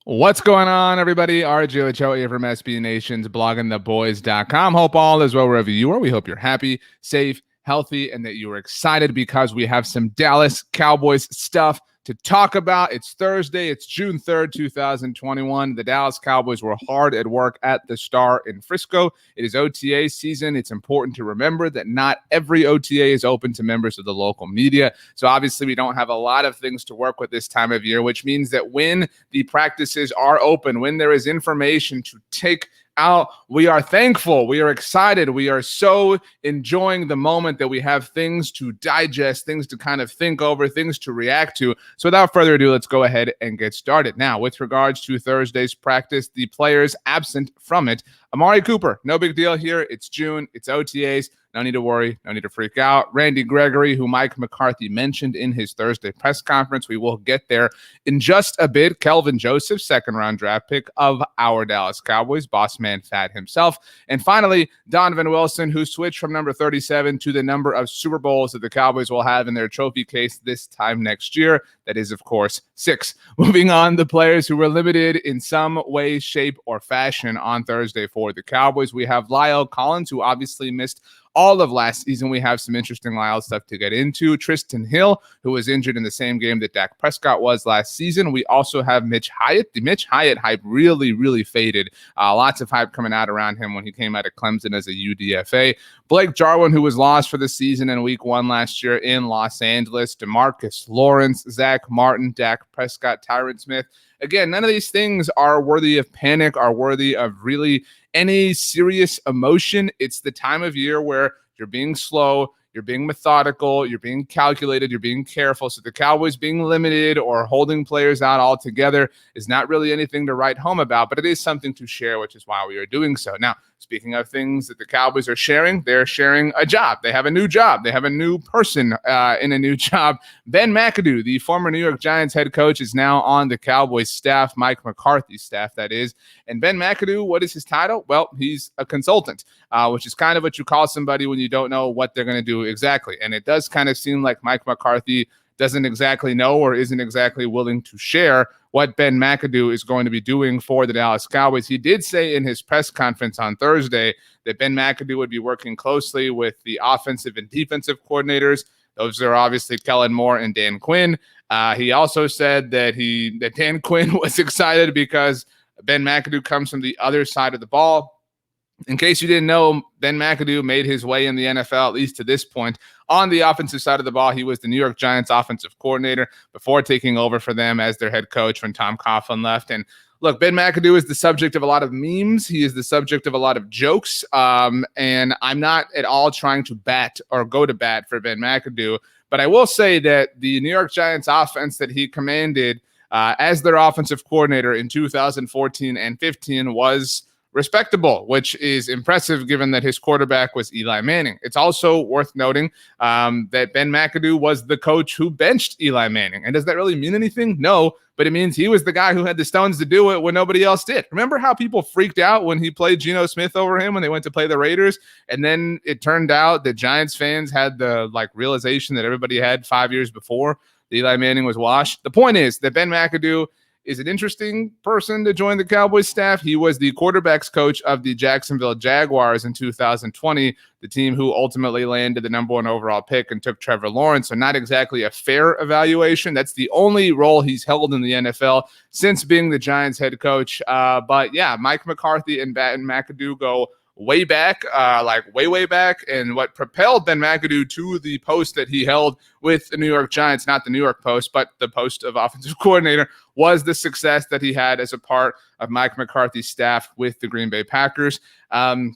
What's going on, everybody? RJ Ochoa here from SB Nation's bloggingtheboys.com. Hope all is well wherever you are. We hope you're happy, safe, healthy, and that you are excited because we have some Dallas Cowboys stuff to talk about. It's Thursday. It's June 3rd, 2021. The Dallas Cowboys were hard at work at the Star in Frisco. It is OTA season. It's important to remember that not every OTA is open to members of the local media. So obviously we don't have a lot of things to work with this time of year, which means that when the practices are open, when there is information to take out, we are thankful, we are excited, we are so enjoying the moment that we have things to digest, things to kind of think over, things to react to. So without further ado, let's go ahead and get started. Now, with regards to Thursday's practice, the players absent from it: Amari Cooper, no big deal here. It's June, it's OTAs. No need to worry. No need to freak out. Randy Gregory, who Mike McCarthy mentioned in his Thursday press conference. We will get there in just a bit. Kelvin Joseph, second-round draft pick of our Dallas Cowboys, boss man Fat himself. And finally, Donovan Wilson, who switched from number 37 to the number of Super Bowls that the Cowboys will have in their trophy case this time next year. That is, of course, 6. Moving on, the players who were limited in some way, shape, or fashion on Thursday for the Cowboys. We have Lyle Collins, who obviously missed all of last season. We have some interesting Lyle stuff to get into. Tristan Hill, who was injured in the same game that Dak Prescott was last season. We also have Mitch Hyatt. The Mitch Hyatt hype really faded. Lots of hype coming out around him when he came out of Clemson as a UDFA. Blake Jarwin, who was lost for the season in week 1 last year in Los Angeles. DeMarcus Lawrence, Zach Martin, Dak Prescott, Tyron Smith. Again, none of these things are worthy of panic, are worthy of really any serious emotion. It's the time of year where you're being slow, you're being methodical, you're being calculated, you're being careful. So the Cowboys being limited or holding players out altogether is not really anything to write home about, but it is something to share, which is why we are doing so. Now, speaking of things that the Cowboys are sharing, they're sharing a job. They have a new job. They have a new person in a new job. Ben McAdoo, the former New York Giants head coach, is now on the Cowboys staff, Mike McCarthy's staff, that is. And Ben McAdoo, what is his title? Well, he's a consultant, which is kind of what you call somebody when you don't know what they're going to do exactly. And it does kind of seem like Mike McCarthy doesn't exactly know or isn't exactly willing to share what Ben McAdoo is going to be doing for the Dallas Cowboys. He did say in his press conference on Thursday that Ben McAdoo would be working closely with the offensive and defensive coordinators. Those are obviously Kellen Moore and Dan Quinn. He also said that Dan Quinn was excited because Ben McAdoo comes from the other side of the ball. In case you didn't know, Ben McAdoo made his way in the NFL, at least to this point, on the offensive side of the ball. He was the New York Giants offensive coordinator before taking over for them as their head coach when Tom Coughlin left. And look, Ben McAdoo is the subject of a lot of memes. He is the subject of a lot of jokes. And I'm not at all trying to bat or go to bat for Ben McAdoo. But I will say that the New York Giants offense that he commanded as their offensive coordinator in 2014 and 15 was respectable, which is impressive given that his quarterback was Eli Manning. It's also worth noting that Ben McAdoo was the coach who benched Eli Manning. And does that really mean anything? No, but it means he was the guy who had the stones to do it when nobody else did. Remember how people freaked out when he played Geno Smith over him when they went to play the Raiders? And then it turned out that Giants fans had the realization that everybody had 5 years before that Eli Manning was washed. The point is that Ben McAdoo is an interesting person to join the Cowboys staff. He was the quarterbacks coach of the Jacksonville Jaguars in 2020, the team who ultimately landed the number 1 overall pick and took Trevor Lawrence. So not exactly a fair evaluation. That's the only role he's held in the NFL since being the Giants head coach. But yeah, Mike McCarthy and McAdoo go way back, way back. And what propelled Ben McAdoo to the post that he held with the New York Giants, not the New York Post, but the post of offensive coordinator, was the success that he had as a part of Mike McCarthy's staff with the Green Bay Packers. I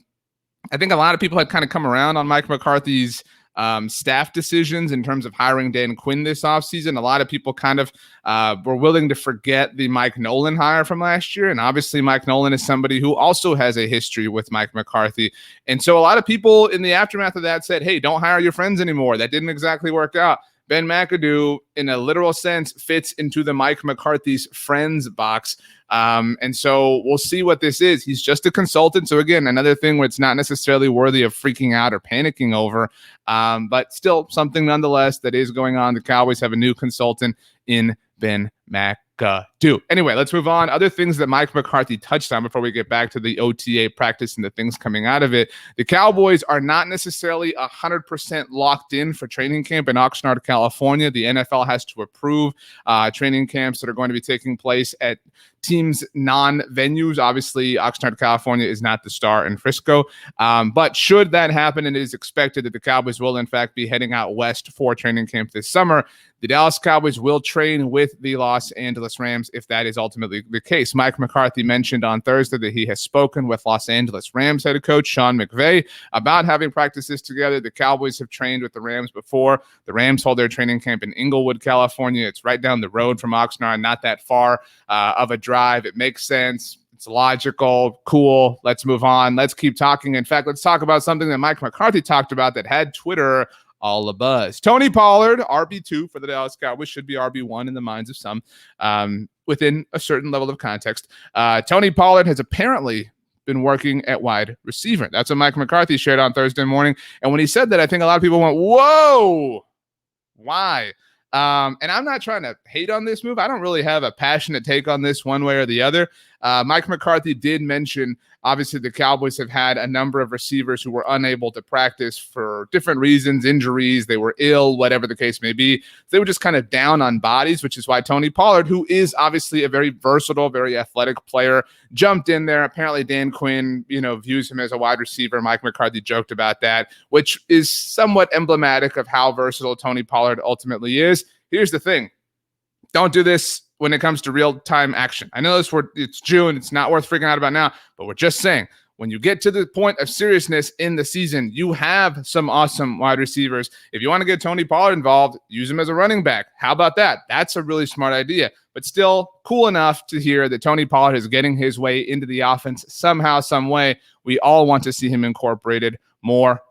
think a lot of people had kind of come around on Mike McCarthy's staff decisions in terms of hiring Dan Quinn this offseason. A lot of people kind of were willing to forget the Mike Nolan hire from last year. And obviously Mike Nolan is somebody who also has a history with Mike McCarthy. And so a lot of people in the aftermath of that said, hey, don't hire your friends anymore. That didn't exactly work out. Ben McAdoo, in a literal sense, fits into the Mike McCarthy's friends box. And so we'll see what this is. He's just a consultant. So again, another thing where it's not necessarily worthy of freaking out or panicking over, but still something nonetheless that is going on. The Cowboys have a new consultant in Ben McAdoo. McAdoo. Anyway, let's move on. Other things that Mike McCarthy touched on before we get back to the OTA practice and the things coming out of it. The Cowboys are not necessarily 100% locked in for training camp in Oxnard, California. The NFL has to approve training camps that are going to be taking place at teams' non-venues. Obviously, Oxnard, California is not the Star in Frisco. But should that happen, and it is expected that the Cowboys will, in fact, be heading out west for training camp this summer, the Dallas Cowboys will train with the Los Angeles Rams if that is ultimately the case. Mike McCarthy mentioned on Thursday that he has spoken with Los Angeles Rams head coach Sean McVay about having practices together. The Cowboys have trained with the Rams before. The Rams hold their training camp in Inglewood, California. It's right down the road from Oxnard, not that far of a drive. It makes sense. It's logical, cool. Let's move on. Let's keep talking. In fact, let's talk about something that Mike McCarthy talked about that had Twitter all abuzz. Tony Pollard, RB2 for the Dallas Cowboys, should be RB1 in the minds of some within a certain level of context. Tony Pollard has apparently been working at wide receiver. That's what Mike McCarthy shared on Thursday morning. And when he said that, I think a lot of people went, whoa, why? And I'm not trying to hate on this move. I don't really have a passionate take on this one way or the other. Mike McCarthy did mention, obviously, the Cowboys have had a number of receivers who were unable to practice for different reasons, injuries, they were ill, whatever the case may be. They were just kind of down on bodies, which is why Tony Pollard, who is obviously a very versatile, very athletic player, jumped in there. Apparently, Dan Quinn, views him as a wide receiver. Mike McCarthy joked about that, which is somewhat emblematic of how versatile Tony Pollard ultimately is. Here's the thing. Don't do this when it comes to real-time action. I know it's June. It's not worth freaking out about now, but we're just saying, when you get to the point of seriousness in the season, you have some awesome wide receivers. If you want to get Tony Pollard involved, use him as a running back. How about that? That's a really smart idea, but still cool enough to hear that Tony Pollard is getting his way into the offense somehow, some way. We all want to see him incorporated more.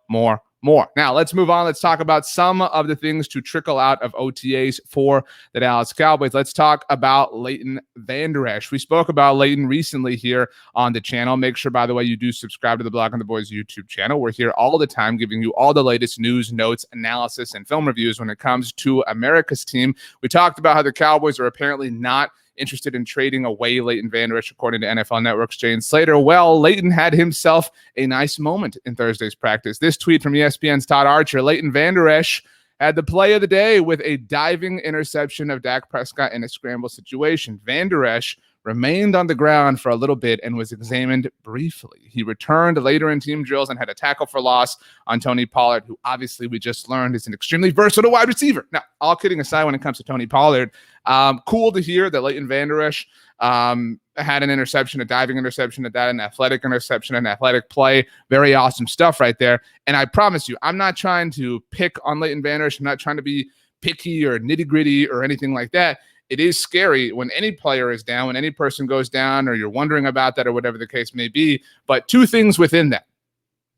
Now, let's move on. Let's talk about some of the things to trickle out of OTAs for the Dallas Cowboys. Let's talk about Leighton Vander. We spoke about Leighton recently here on the channel. Make sure, by the way, you do subscribe to the Blogging the Boys YouTube channel. We're here all the time giving you all the latest news, notes, analysis, and film reviews when it comes to America's team. We talked about how the Cowboys are apparently not interested in trading away Leighton Vander, according to NFL Network's Jane Slater. Well, Leighton had himself a nice moment in Thursday's practice. This tweet from ESPN's Todd Archer: Leighton Vander Esch had the play of the day with a diving interception of Dak Prescott in a scramble situation. Vander Esch remained on the ground for a little bit and was examined briefly. He returned later in team drills and had a tackle for loss on Tony Pollard, who obviously we just learned is an extremely versatile wide receiver. Now, all kidding aside, when it comes to Tony Pollard, cool to hear that Leighton Vander Esch had an interception, a diving interception at that, an athletic interception, an athletic play. Very awesome stuff right there. And I promise you, I'm not trying to pick on Leighton Vander Esch. I'm not trying to be picky or nitty-gritty or anything like that. It is scary when any player is down, when any person goes down, or you're wondering about that or whatever the case may be. But two things within that.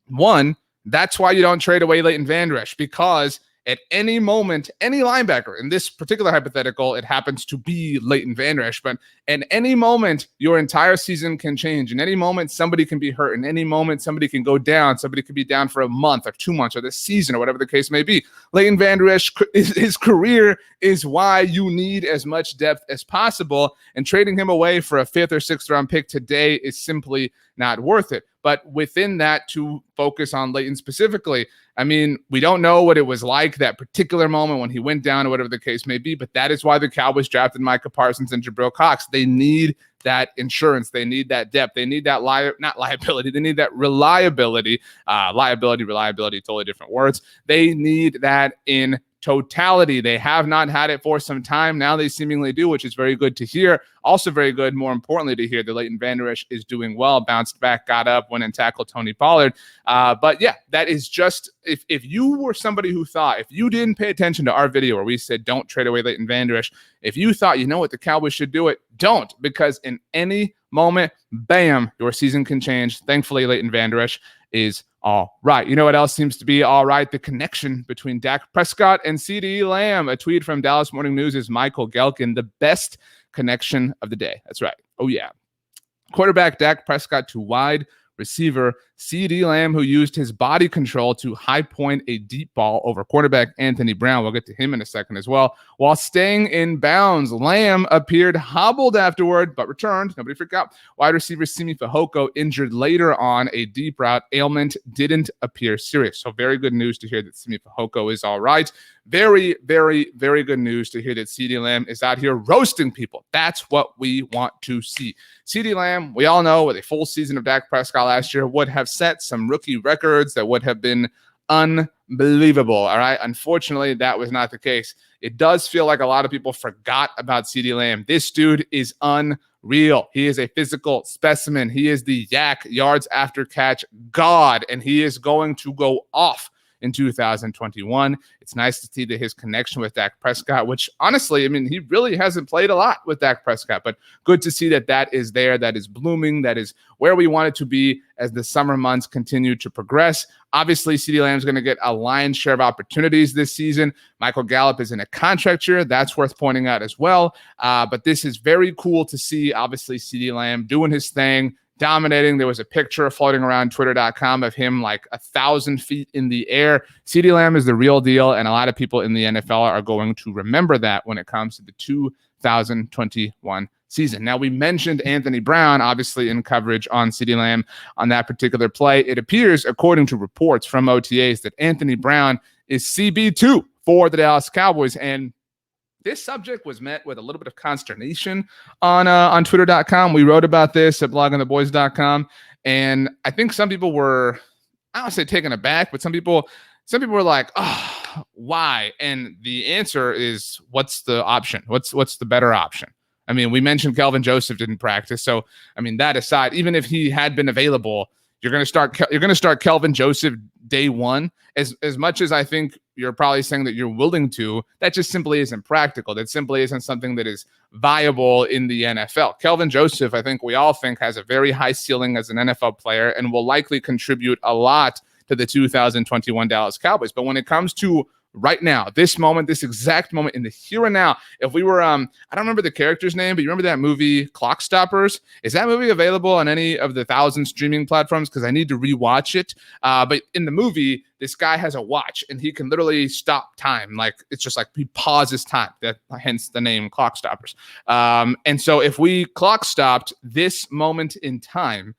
One, that's why you don't trade away Leighton Vander Esch, because at any moment, any linebacker, in this particular hypothetical, it happens to be Leighton Vander Esch, but at any moment, your entire season can change. In any moment, somebody can be hurt. In any moment, somebody can go down. Somebody could be down for a month or 2 months or the season or whatever the case may be. Leighton Vander Esch, his career is why you need as much depth as possible, and trading him away for a 5th or 6th round pick today is simply not worth it. But within that, to focus on Leighton specifically, I mean, we don't know what it was like that particular moment when he went down or whatever the case may be, but that is why the Cowboys drafted Micah Parsons and Jabril Cox. They need that insurance. They need that depth. They need that not liability. They need that reliability. Reliability, totally different words. They need that in totality. They have not had it for some time. Now they seemingly do, which is very good to hear. Also very good, more importantly, to hear that Leighton Vander Esch is doing well, bounced back, got up, went and tackled Tony Pollard. But yeah, that is just, if you were somebody who thought, if you didn't pay attention to our video where we said don't trade away Leighton Vander Esch, if you thought, you know what, the Cowboys should do it, don't, because in any moment, bam, your season can change. Thankfully, Leighton Vander Esch is all right. You know what else seems to be all right? The connection between Dak Prescott and CD Lamb. A tweet from Dallas Morning News' Michael Gelkin, the best connection of the day. That's right. Oh, yeah. Quarterback Dak Prescott to wide receiver CD Lamb, who used his body control to high point a deep ball over quarterback Anthony Brown. We'll get to him in a second as well. While staying in bounds, Lamb appeared hobbled afterward, but returned. Nobody freak out. Wide receiver Simi Fehoko, injured later on a deep route ailment, didn't appear serious. So very good news to hear that Simi Fehoko is all right. Very, very, very good news to hear that CD Lamb is out here roasting people. That's what we want to see. CD Lamb, we all know, with a full season of Dak Prescott last year, would have set some rookie records that would have been unbelievable. All right. Unfortunately, that was not the case. It does feel like a lot of people forgot about CD Lamb. This dude is unreal. He is a physical specimen. He is the yak yards after catch god, and he is going to go off in 2021. It's nice to see that his connection with Dak Prescott, which honestly, I mean, he really hasn't played a lot with Dak Prescott, but good to see that that is there, that is blooming, that is where we want it to be as the summer months continue to progress. Obviously, CD Lamb is going to get a lion's share of opportunities this season. Michael Gallup is in a contract year. That's worth pointing out as well. But this is very cool to see, obviously, CD Lamb doing his thing, dominating. There was a picture floating around twitter.com of him like 1,000 feet in the air. CD Lamb is the real deal, and a lot of people in the NFL are going to remember that when it comes to the 2021 season. Now, we mentioned Anthony Brown, obviously, in coverage on CD Lamb on that particular play. It appears, according to reports from OTAs, that Anthony Brown is CB2 for the Dallas Cowboys, and this subject was met with a little bit of consternation on twitter.com. We wrote about this at bloggingtheboys.com, and I think some people were, I don't want to say taken aback, but some people were like, oh, why? And the answer is, what's the option? What's the better option? I mean, we mentioned Kelvin Joseph didn't practice, so I mean, that aside, even if he had been available, you're going to start Kelvin Joseph day one. As much as I think you're probably saying that you're willing to, that just simply isn't practical. That simply isn't something that is viable in the NFL. Kelvin Joseph, I think we all think, has a very high ceiling as an NFL player and will likely contribute a lot to the 2021 Dallas Cowboys. But when it comes to right now, this moment, this exact moment in the here and now, if we were, I don't remember the character's name, but you remember that movie Clock Stoppers? Is that movie available on any of the 1,000 streaming platforms? Because I need to rewatch it. But in the movie, this guy has a watch and he can literally stop time. Like, it's just like he pauses time. That hence the name Clock Stoppers. And so if we clock stopped this moment in time,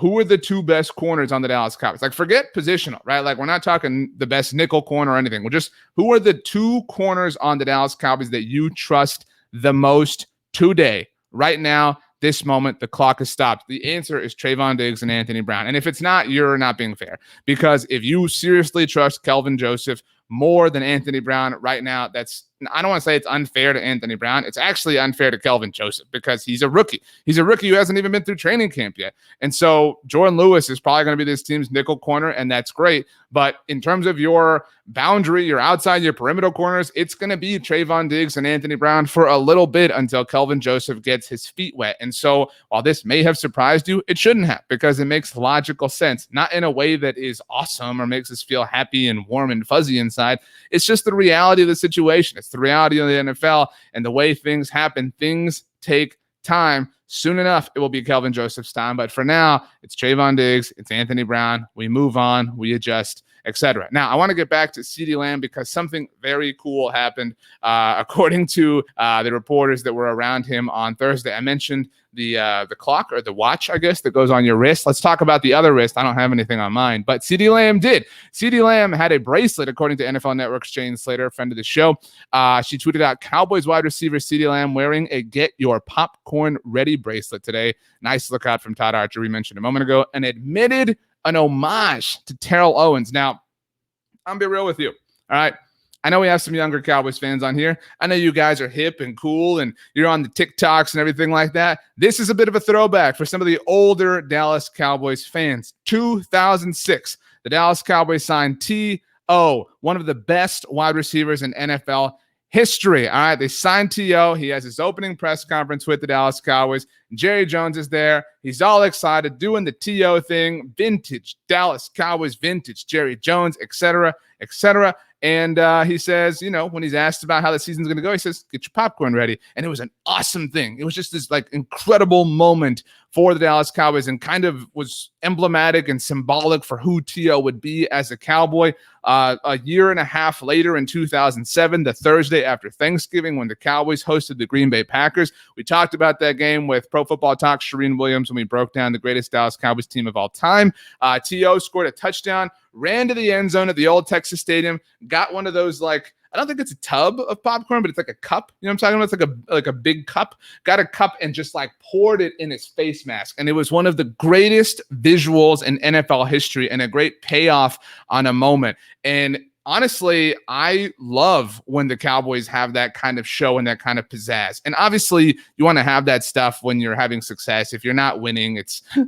who are the two best corners on the Dallas Cowboys? Like, forget positional, right? Like, we're not talking the best nickel corner or anything. We're just, who are the two corners on the Dallas Cowboys that you trust the most today, right now, this moment? The clock is stopped. The answer is Trayvon Diggs and Anthony Brown. And if it's not, you're not being fair, because if you seriously trust Kelvin Joseph more than Anthony Brown right now, I don't want to say it's unfair to Anthony Brown. It's actually unfair to Kelvin Joseph, because he's a rookie. He's a rookie who hasn't even been through training camp yet. And so Jordan Lewis is probably going to be this team's nickel corner, and that's great. But in terms of your boundary, your outside, your perimeter corners, it's going to be Trayvon Diggs and Anthony Brown for a little bit until Kelvin Joseph gets his feet wet. And so while this may have surprised you, it shouldn't have, because it makes logical sense, not in a way that is awesome or makes us feel happy and warm and fuzzy inside. It's just the reality of the situation. It's the reality of the NFL and the way things happen. Things take time. Soon enough, it will be Kelvin Joseph's time. But for now, it's Trayvon Diggs, it's Anthony Brown. We move on, we adjust, etc. Now, I want to get back to CD Lamb, because something very cool happened, according to the reporters that were around him on Thursday. I mentioned the clock, or the watch, I guess, that goes on your wrist. Let's talk about the other wrist. I don't have anything on mine, but CD Lamb did. CD Lamb had a bracelet, according to NFL Network's Jane Slater, friend of the show. She tweeted out Cowboys wide receiver CD Lamb wearing a Get Your Popcorn Ready bracelet today. Nice lookout from Todd Archer, we mentioned a moment ago, and admitted an homage to Terrell Owens. Now, I'm be real with you. All right. I know we have some younger Cowboys fans on here. I know you guys are hip and cool and you're on the TikToks and everything like that. This is a bit of a throwback for some of the older Dallas Cowboys fans. 2006, the Dallas Cowboys signed T.O., one of the best wide receivers in NFL history. All right, they signed T.O. He has his opening press conference with the Dallas Cowboys. Jerry Jones is there. He's all excited, doing the T.O. thing, vintage Dallas Cowboys, vintage Jerry Jones, etc., etc. And he says, you know, when he's asked about how the season's going to go, he says, get your popcorn ready. And it was an awesome thing. It was just this like incredible moment for the Dallas Cowboys and kind of was emblematic and symbolic for who T.O. would be as a Cowboy. A year and a half later in 2007, the Thursday after Thanksgiving, when the Cowboys hosted the Green Bay Packers. We talked about that game with Pro Football Talk Shereen Williams when we broke down the greatest Dallas Cowboys team of all time. T.O. scored a touchdown, ran to the end zone at the old Texas Stadium, got one of those, like, I don't think it's a tub of popcorn, but it's like a cup. You know what I'm talking about? It's like a big cup. Got a cup and just like poured it in his face mask. And it was one of the greatest visuals in NFL history and a great payoff on a moment. And honestly, I love when the Cowboys have that kind of show and that kind of pizzazz. And obviously, you want to have that stuff when you're having success. If you're not winning,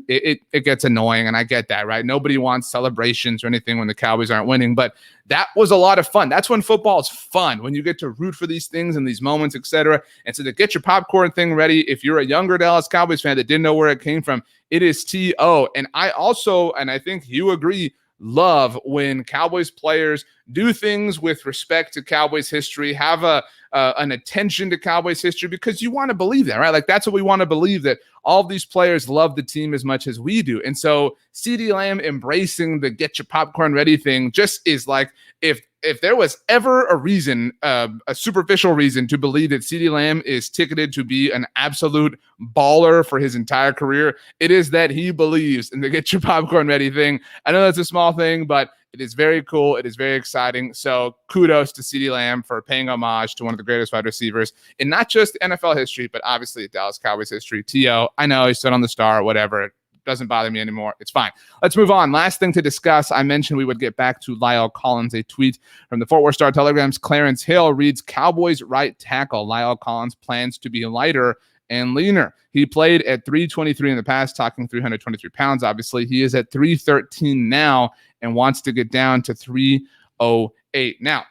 it gets annoying, and I get that, right? Nobody wants celebrations or anything when the Cowboys aren't winning, but that was a lot of fun. That's when football is fun, when you get to root for these things and these moments, etc. And so to get your popcorn thing ready, if you're a younger Dallas Cowboys fan that didn't know where it came from, it is T.O. And I also, and I think you agree, love when Cowboys players do things with respect to Cowboys history, have an attention to Cowboys history, because you want to believe that, right? Like, that's what we want to believe, that all of these players love the team as much as we do. And so CD Lamb embracing the get your popcorn ready thing just is like, if there was ever a reason, a superficial reason to believe that CD Lamb is ticketed to be an absolute baller for his entire career, it is that he believes in the get your popcorn ready thing. I know that's a small thing, but it is very cool. It is very exciting. So kudos to CD Lamb for paying homage to one of the greatest wide receivers in not just NFL history, but obviously Dallas Cowboys history. T.O., I know he stood on the star, whatever. Doesn't bother me anymore. It's fine. Let's move on. Last thing to discuss. I mentioned we would get back to Lyle Collins. A tweet from the Fort Worth Star Telegram's Clarence Hill reads, Cowboys right tackle Lyle Collins plans to be lighter and leaner. He played at 323 in the past, talking 323 pounds. Obviously, he is at 313 now and wants to get down to 308. Now,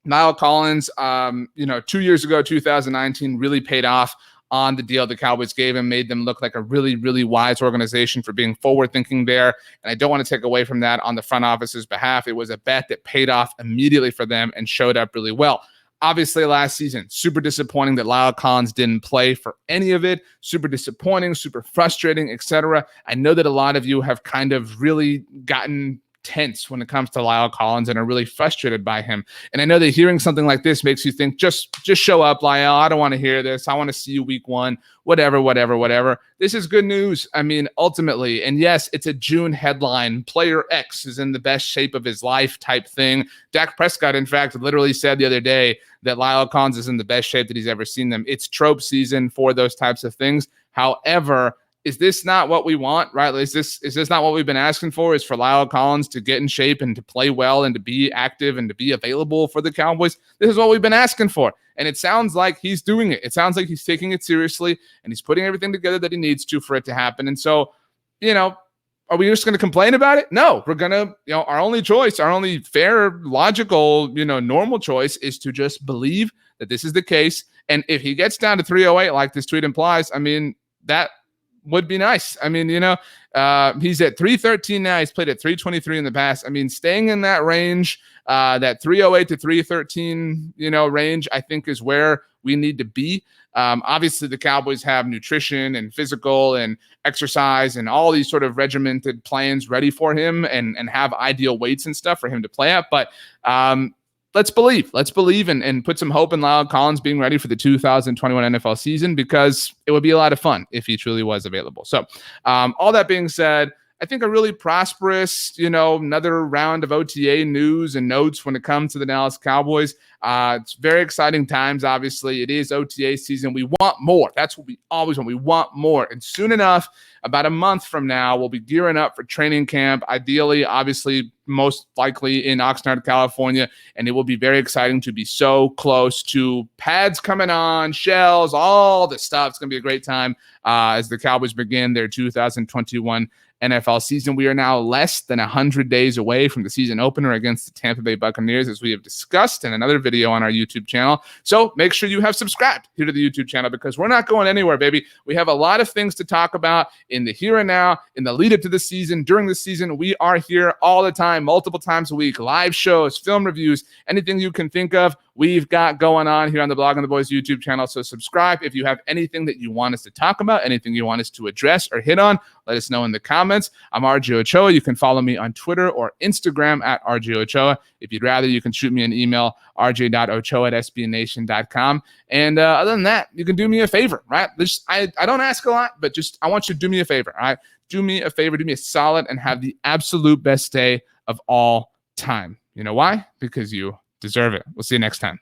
Lyle Collins, 2 years ago, 2019, really paid off on the deal the Cowboys gave him, made them look like a really, really wise organization for being forward-thinking there. And I don't want to take away from that on the front office's behalf. It was a bet that paid off immediately for them and showed up really well. Obviously, last season, super disappointing that Lyle Collins didn't play for any of it. Super disappointing, super frustrating, etc. I know that a lot of you have kind of really gotten tense when it comes to Lyle Collins and are really frustrated by him. And I know that hearing something like this makes you think, just show up, Lyle. I don't want to hear this. I want to see you week one, whatever. This is good news. I mean, ultimately, and yes, it's a June headline. Player X is in the best shape of his life type thing. Dak Prescott, in fact, literally said the other day that Lyle Collins is in the best shape that he's ever seen them. It's trope season for those types of things. However, is this not what we want, right? Is this not what we've been asking for, is for Lyle Collins to get in shape and to play well and to be active and to be available for the Cowboys? This is what we've been asking for. And it sounds like he's doing it. It sounds like he's taking it seriously and he's putting everything together that he needs to for it to happen. And so, are we just going to complain about it? No, we're going to, our only choice, our only fair, logical, normal choice is to just believe that this is the case. And if he gets down to 308, like this tweet implies, I mean, that would be nice. I mean, he's at 313 now. He's played at 323 in the past. I mean, staying in that range, that 308 to 313, range, I think is where we need to be. Obviously, the Cowboys have nutrition and physical and exercise and all these sort of regimented plans ready for him and have ideal weights and stuff for him to play at. But let's believe and put some hope in Lyle Collins being ready for the 2021 NFL season, because it would be a lot of fun if he truly was available. So all that being said, I think a really prosperous, another round of OTA news and notes when it comes to the Dallas Cowboys. It's very exciting times. Obviously, it is OTA season. We want more. That's what we always want. We want more. And soon enough, about a month from now, we'll be gearing up for training camp. Ideally, obviously, most likely in Oxnard, California. And it will be very exciting to be so close to pads coming on, shells, all the stuff. It's going to be a great time as the Cowboys begin their 2021 NFL season. We are now less than 100 days away from the season opener against the Tampa Bay Buccaneers, as we have discussed in another video on our YouTube channel. So make sure you have subscribed here to the YouTube channel, because we're not going anywhere, baby. We have a lot of things to talk about in the here and now, in the lead up to the season, during the season. We are here all the time, multiple times a week, live shows, film reviews, anything you can think of. we've got going on here on the Blog on the Boys YouTube channel. So subscribe. If you have anything that you want us to talk about, anything you want us to address or hit on, let us know in the comments. I'm RJ Ochoa. You can follow me on Twitter or Instagram at RJ Ochoa. If you'd rather, you can shoot me an email, rj.ochoa@sbnation.com. And other than that, you can do me a favor, right? I don't ask a lot, but just I want you to do me a favor, all right? Do me a favor, do me a solid, and have the absolute best day of all time. You know why? Because you deserve it. We'll see you next time.